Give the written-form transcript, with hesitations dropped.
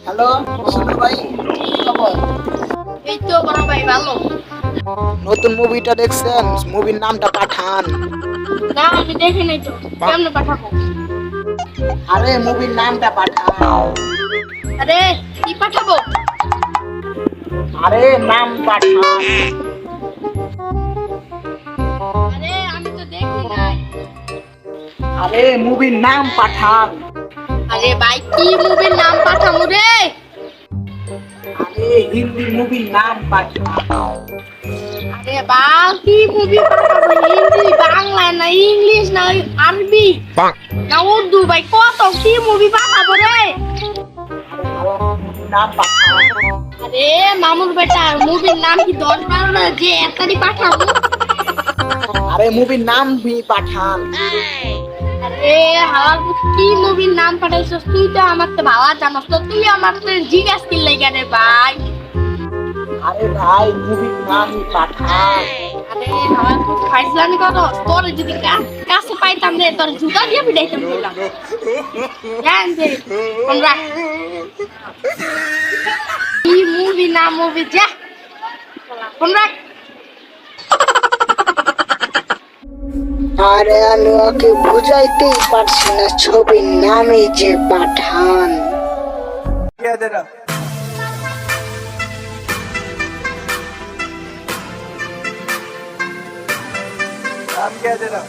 Hello ছোট ভাই, কি খবর? এই তো বড় ভাই ভালো। নতুন মুভিটা দেখছেন? মুভির নামটা পাঠান। না আমি দেখি নাই তো, কেমনে পাঠাবো? আরে মুভির নামটা পাঠান। আরে কি পাঠাবো? আরে নাম পাঠান। আরে আমি তো দেখি নাই। আরে মুভির নাম পাঠান। আরে ভাই কি মুভির নাম পাঠাবো রে? আরে হিন্দি মুভির নাম পাঠান। আরে বা কি মুভি পাঠাবো? হিন্দি, বাংলা না ইংলিশ না আরবি না উর্দু? ভাই কত কি মুভি পাঠাবো রে? মুভির নাম পাঠান। আরে মামুর বেটা মুভির নাম কি 10-12 না যে একারি পাঠাবো? আরে মুভির নাম পাঠান। আরে হালাল কি মুভির নাম পাঠাইছস? তুই তো আমার তো ভালো জানাস, তো তুই আমার তো জিজ্ঞাস করলি কেন ভাই? আরে ভাই মুভির নামই পাঠান। আরে হালাল তুই ফাইজলামি করস? তোর যদি কাছে পাইতাম রে তোর জুতা দিয়ে পিটাইতাম বললাম। জান যে আমরা কি মুভি না মুভি যা ফোন রাখ। আরে আমি ওকে বুঝাইতেই পারছি না, ছবির নামই যে পাঠান। नाम क्या है तेरा?